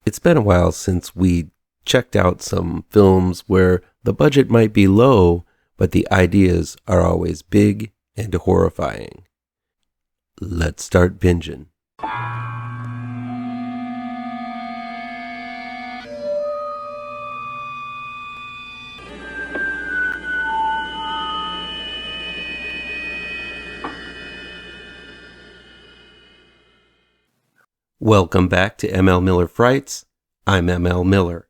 It's been a while since we checked out some films where the budget might be low, but the ideas are always big and horrifying. Let's start binging. Welcome back to ML Miller Frights. I'm ML Miller.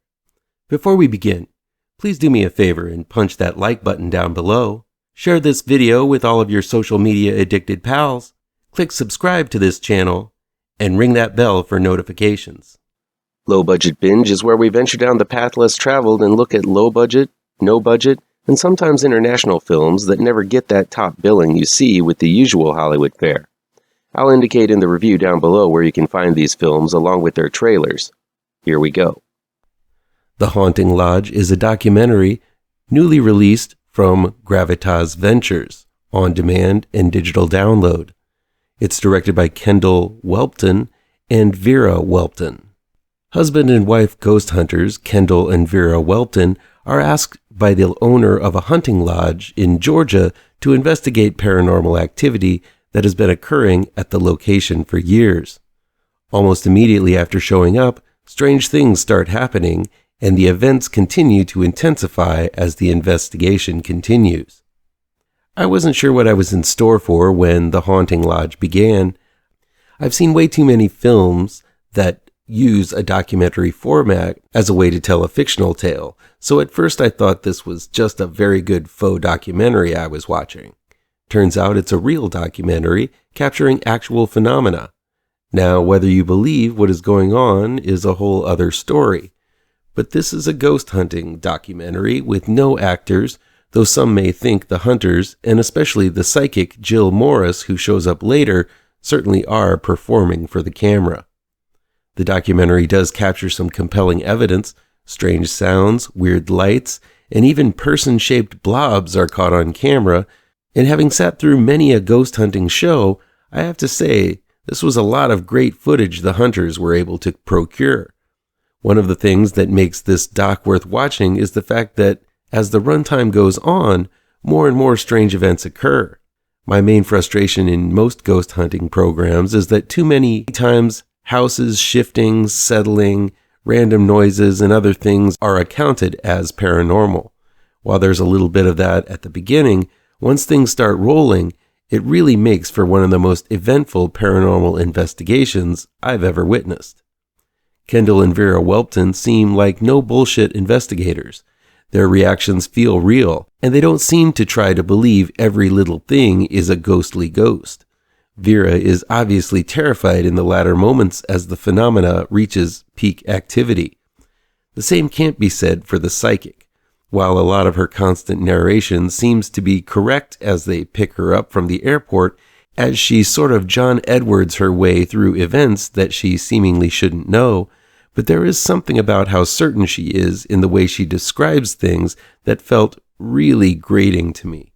Before we begin, please do me a favor and punch that like button down below. Share this video with all of your social media addicted pals. Click subscribe to this channel and ring that bell for notifications. Low Budget Binge is where we venture down the path less traveled and look at low budget, no budget, and sometimes international films that never get that top billing you see with the usual Hollywood fare. I'll indicate in the review down below where you can find these films along with their trailers. Here we go. The Haunting Lodge is a documentary newly released from Gravitas Ventures, on demand and digital download. It's directed by Kendall Whelpton and Vera Whelpton. Husband and wife ghost hunters Kendall and Vera Whelpton are asked by the owner of a hunting lodge in Georgia to investigate paranormal activity that has been occurring at the location for years. Almost immediately after showing up, strange things start happening, and the events continue to intensify as the investigation continues. I wasn't sure what I was in store for when The Haunting Lodge began. I've seen way too many films that use a documentary format as a way to tell a fictional tale, so at first I thought this was just a very good faux documentary I was watching. Turns out it's a real documentary capturing actual phenomena. Now, whether you believe what is going on is a whole other story. But this is a ghost hunting documentary with no actors, though some may think the hunters, and especially the psychic Jill Morris who shows up later, certainly are performing for the camera. The documentary does capture some compelling evidence. Strange sounds, weird lights, and even person-shaped blobs are caught on camera. And having sat through many a ghost hunting show, I have to say, this was a lot of great footage the hunters were able to procure. One of the things that makes this doc worth watching is the fact that, as the runtime goes on, more and more strange events occur. My main frustration in most ghost hunting programs is that too many times houses shifting, settling, random noises, and other things are accounted as paranormal. While there's a little bit of that at the beginning, once things start rolling, it really makes for one of the most eventful paranormal investigations I've ever witnessed. Kendall and Vera Whelpton seem like no bullshit investigators. Their reactions feel real, and they don't seem to try to believe every little thing is a ghostly ghost. Vera is obviously terrified in the latter moments as the phenomena reaches peak activity. The same can't be said for the psychic. While a lot of her constant narration seems to be correct as they pick her up from the airport, as she sort of John Edwards her way through events that she seemingly shouldn't know, but there is something about how certain she is in the way she describes things that felt really grating to me.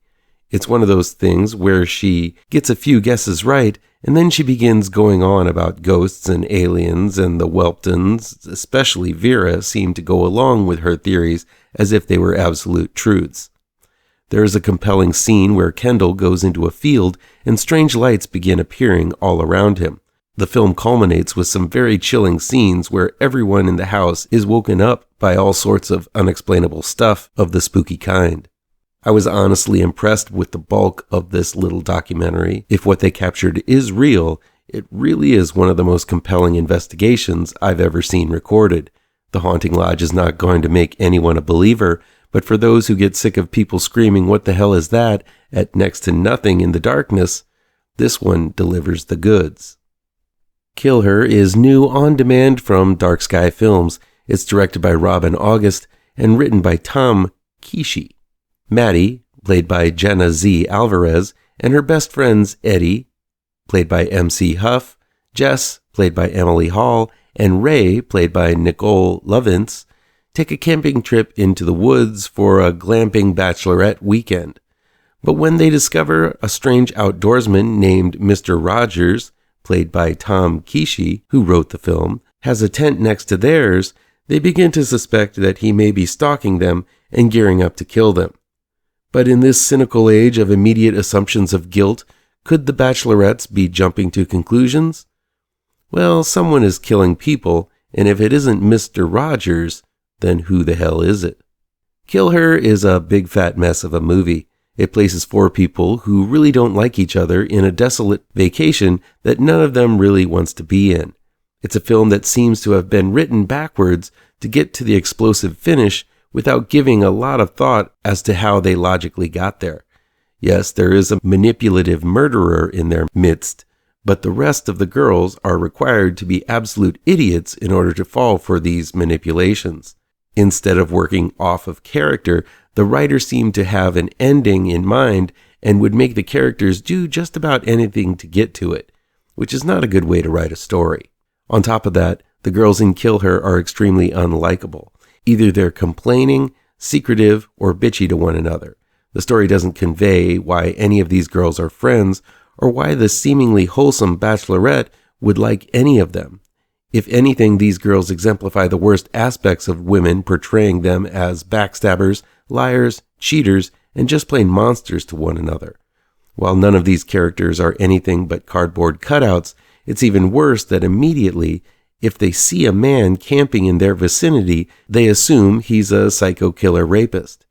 It's one of those things where she gets a few guesses right, and then she begins going on about ghosts and aliens, and the Whelptons, especially Vera, seem to go along with her theories as if they were absolute truths. There is a compelling scene where Kendall goes into a field and strange lights begin appearing all around him. The film culminates with some very chilling scenes where everyone in the house is woken up by all sorts of unexplainable stuff of the spooky kind. I was honestly impressed with the bulk of this little documentary. If what they captured is real, it really is one of the most compelling investigations I've ever seen recorded. The Haunting Lodge is not going to make anyone a believer, but for those who get sick of people screaming, "What the hell is that?" at next to nothing in the darkness, this one delivers the goods. KILLHER is new on demand from Dark Sky Films. It's directed by Robyn August and written by Tom Kiesche. Maddie, played by Jenna Z. Alvarez, and her best friends Eddie, played by MC Huff, Jess, played by Emily Hall, and Ray, played by Nicole Lovins, take a camping trip into the woods for a glamping bachelorette weekend. But when they discover a strange outdoorsman named Mr. Rogers, played by Tom Kiesche, who wrote the film, has a tent next to theirs, they begin to suspect that he may be stalking them and gearing up to kill them. But in this cynical age of immediate assumptions of guilt, could the bachelorettes be jumping to conclusions? Well, someone is killing people, and if it isn't Mr. Rogers, then who the hell is it? Kill Her is a big fat mess of a movie. It places 4 people who really don't like each other in a desolate vacation that none of them really wants to be in. It's a film that seems to have been written backwards to get to the explosive finish without giving a lot of thought as to how they logically got there. Yes, there is a manipulative murderer in their midst, but the rest of the girls are required to be absolute idiots in order to fall for these manipulations. Instead of working off of character, the writer seemed to have an ending in mind and would make the characters do just about anything to get to it, which is not a good way to write a story. On top of that, the girls in Kill Her are extremely unlikable. Either they're complaining, secretive, or bitchy to one another. The story doesn't convey why any of these girls are friends or why the seemingly wholesome bachelorette would like any of them. If anything, these girls exemplify the worst aspects of women, portraying them as backstabbers, liars, cheaters, and just plain monsters to one another. While none of these characters are anything but cardboard cutouts, it's even worse that immediately, if they see a man camping in their vicinity, they assume he's a psycho killer rapist.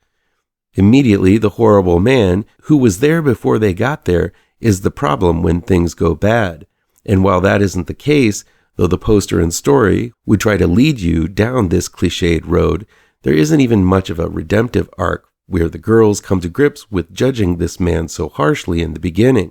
Immediately, the horrible man, who was there before they got there, is the problem when things go bad. And while that isn't the case, though the poster and story would try to lead you down this cliched road, there isn't even much of a redemptive arc where the girls come to grips with judging this man so harshly in the beginning.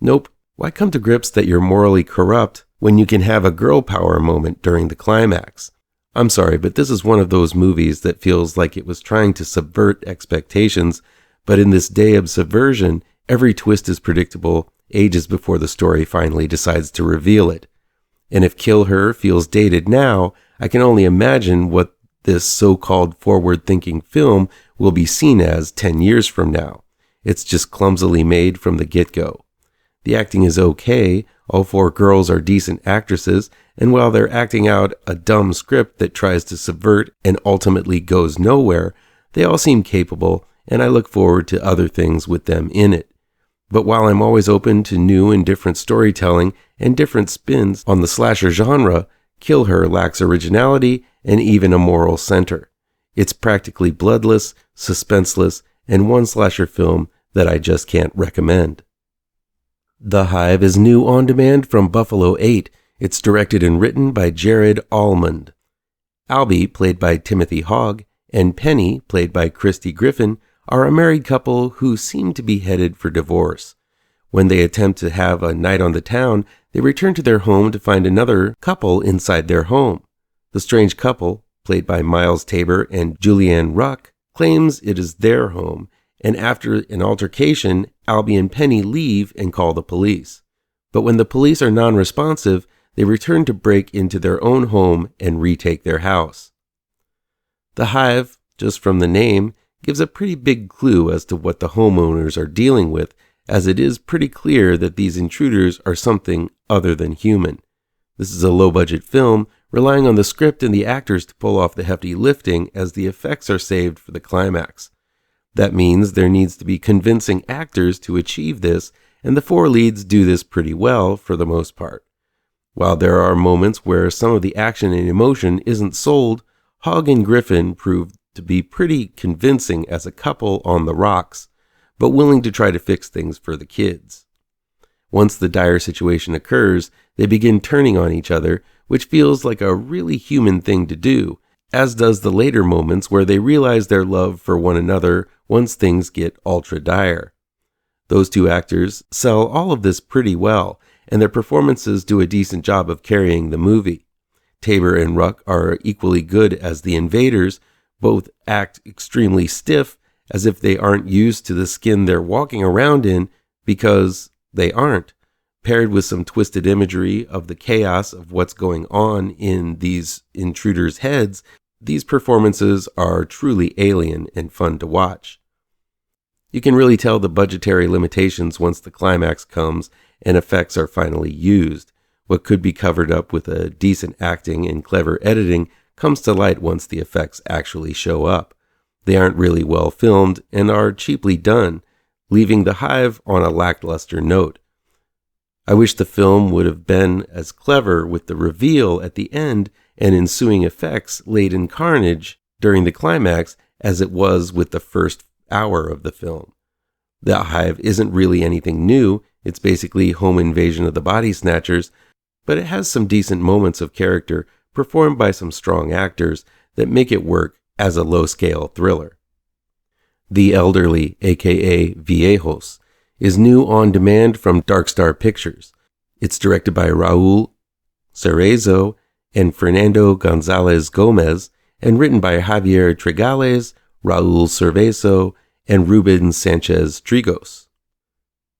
Nope, why come to grips that you're morally corrupt when you can have a girl power moment during the climax? I'm sorry, but this is one of those movies that feels like it was trying to subvert expectations, but in this day of subversion, every twist is predictable ages before the story finally decides to reveal it. And if Kill Her feels dated now, I can only imagine what this so-called forward-thinking film will be seen as 10 years from now. It's just clumsily made from the get-go. The acting is okay, all 4 girls are decent actresses, and while they're acting out a dumb script that tries to subvert and ultimately goes nowhere, they all seem capable, and I look forward to other things with them in it. But while I'm always open to new and different storytelling and different spins on the slasher genre, Kill Her lacks originality and even a moral center. It's practically bloodless, suspenseless, and one slasher film that I just can't recommend. The Hive is new on demand from Buffalo 8. It's directed and written by Jared Allmond. Albie, played by Timothy Hogg, and Penny, played by Christy Griffin, are a married couple who seem to be headed for divorce. When they attempt to have a night on the town, they return to their home to find another couple inside their home. The strange couple, played by Miles Tabor and Julianne Ruck, claims it is their home, and after an altercation, Albie and Penny leave and call the police. But when the police are non-responsive, they return to break into their own home and retake their house. The Hive, just from the name, gives a pretty big clue as to what the homeowners are dealing with, as it is pretty clear that these intruders are something other than human. This is a low-budget film, relying on the script and the actors to pull off the hefty lifting as the effects are saved for the climax. That means there needs to be convincing actors to achieve this, and the 4 leads do this pretty well for the most part. While there are moments where some of the action and emotion isn't sold, Hogg and Griffin prove to be pretty convincing as a couple on the rocks, but willing to try to fix things for the kids. Once the dire situation occurs, they begin turning on each other, which feels like a really human thing to do, as does the later moments where they realize their love for one another once things get ultra dire. Those 2 actors sell all of this pretty well, and their performances do a decent job of carrying the movie. Tabor and Ruck are equally good as the invaders. Both act extremely stiff, as if they aren't used to the skin they're walking around in, because they aren't. Paired with some twisted imagery of the chaos of what's going on in these intruders' heads, these performances are truly alien and fun to watch. You can really tell the budgetary limitations once the climax comes and effects are finally used. What could be covered up with a decent acting and clever editing comes to light once the effects actually show up. They aren't really well filmed and are cheaply done, leaving the HIVE on a lackluster note. I wish the film would have been as clever with the reveal at the end and ensuing effects laden carnage during the climax as it was with the first hour of the film. The HIVE isn't really anything new, it's basically Home Invasion of the Body Snatchers, but it has some decent moments of character performed by some strong actors that make it work as a low-scale thriller. The Elderly, aka VIEJOS, is new on demand from Dark Star Pictures. It's directed by Raúl, Cerezo, and Fernando González Gómez, and written by Javier Trigales, Raúl Cerezo, and Rubén Sánchez Trigos.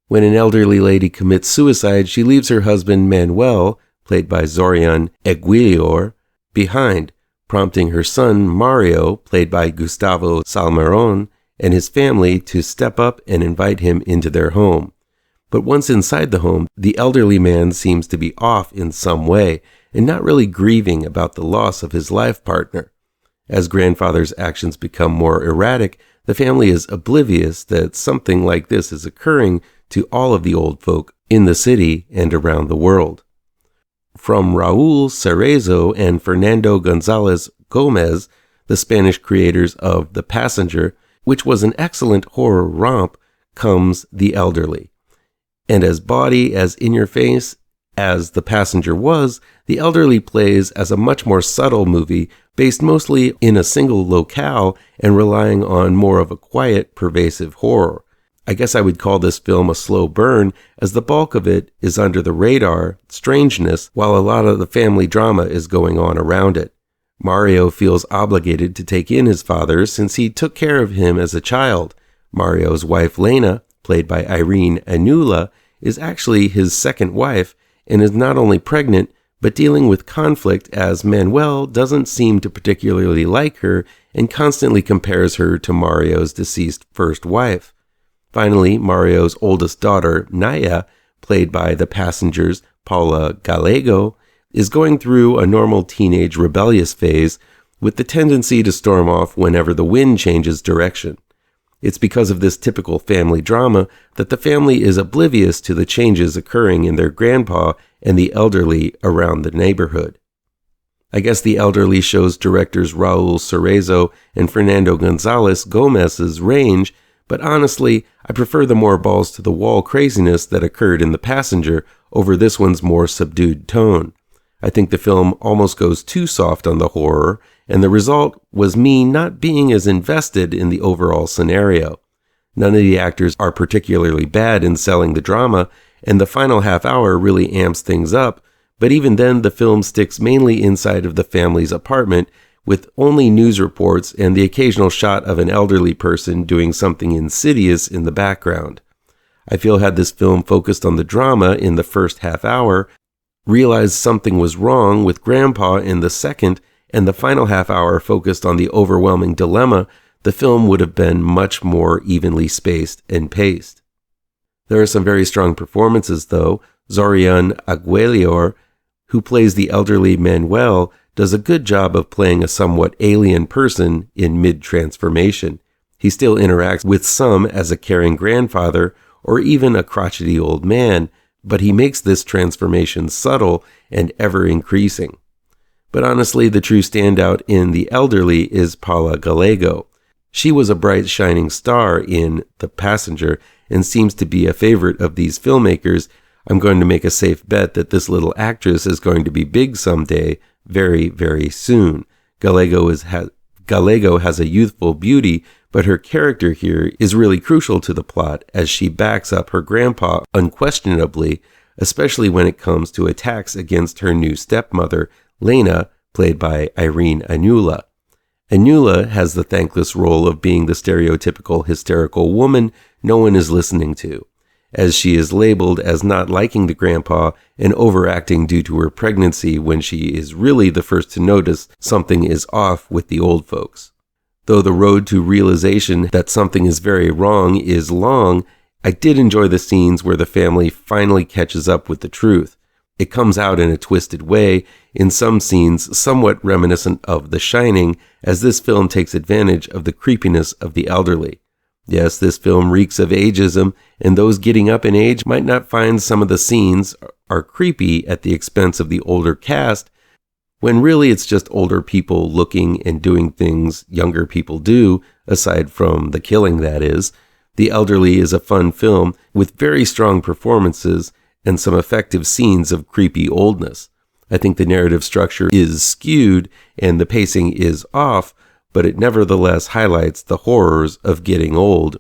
When an elderly lady commits suicide, she leaves her husband Manuel, played by Zorion Eguilor, behind, prompting her son Mario, played by Gustavo Salmerón, and his family to step up and invite him into their home. But once inside the home, the elderly man seems to be off in some way and not really grieving about the loss of his life partner. As grandfather's actions become more erratic, the family is oblivious that something like this is occurring to all of the old folk in the city and around the world. From Raúl Cerezo and Fernando González Gómez, the Spanish creators of The Passenger, which was an excellent horror romp, comes The Elderly. And as bawdy as in-your-face as The Passenger was, The Elderly plays as a much more subtle movie based mostly in a single locale and relying on more of a quiet, pervasive horror. I guess I would call this film a slow burn, as the bulk of it is under the radar, strangeness, while a lot of the family drama is going on around it. Mario feels obligated to take in his father since he took care of him as a child. Mario's wife Lena, played by Irene Anula, is actually his second wife and is not only pregnant, but dealing with conflict as Manuel doesn't seem to particularly like her and constantly compares her to Mario's deceased first wife. Finally, Mario's oldest daughter, Naya, played by The Passenger's Paula Gallego, is going through a normal teenage rebellious phase with the tendency to storm off whenever the wind changes direction. It's because of this typical family drama that the family is oblivious to the changes occurring in their grandpa and the elderly around the neighborhood. I guess The Elderly shows directors Raúl Cerezo and Fernando González Gómez's range, but honestly, I prefer the more balls-to-the-wall craziness that occurred in The Passenger over this one's more subdued tone. I think the film almost goes too soft on the horror, and the result was me not being as invested in the overall scenario. None of the actors are particularly bad in selling the drama, and the final half hour really amps things up, but even then the film sticks mainly inside of the family's apartment, with only news reports and the occasional shot of an elderly person doing something insidious in the background. I feel had this film focused on the drama in the first half hour, realized something was wrong with Grandpa in the second, and the final half hour focused on the overwhelming dilemma, the film would have been much more evenly spaced and paced. There are some very strong performances, though. Zorion Eguilor, who plays the elderly Manuel, does a good job of playing a somewhat alien person in mid-transformation. He still interacts with some as a caring grandfather or even a crotchety old man, but he makes this transformation subtle and ever-increasing. But honestly, the true standout in The Elderly is Paula Gallego. She was a bright shining star in The Passenger and seems to be a favorite of these filmmakers. I'm going to make a safe bet that this little actress is going to be big someday, very, very soon. Gallego has a youthful beauty, but her character here is really crucial to the plot as she backs up her grandpa unquestionably, especially when it comes to attacks against her new stepmother, Lena, played by Irene Anula. Anula has the thankless role of being the stereotypical hysterical woman no one is listening to, as she is labeled as not liking the grandpa and overacting due to her pregnancy when she is really the first to notice something is off with the old folks. Though the road to realization that something is very wrong is long, I did enjoy the scenes where the family finally catches up with the truth. It comes out in a twisted way, in some scenes somewhat reminiscent of The Shining, as this film takes advantage of the creepiness of the elderly. Yes, this film reeks of ageism, and those getting up in age might not find some of the scenes are creepy at the expense of the older cast, when really it's just older people looking and doing things younger people do, aside from the killing, that is. The Elderly is a fun film with very strong performances and some effective scenes of creepy oldness. I think the narrative structure is skewed and the pacing is off, but it nevertheless highlights the horrors of getting old.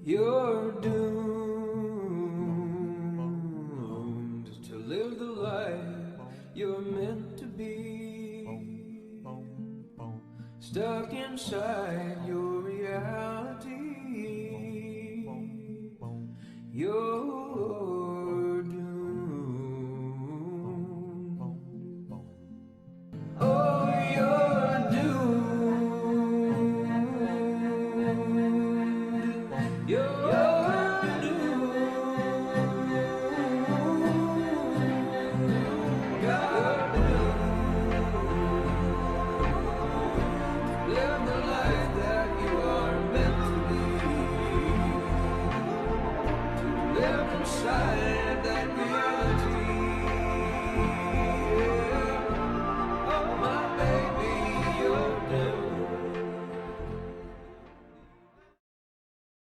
You're doomed to live the life you're meant to be, stuck inside your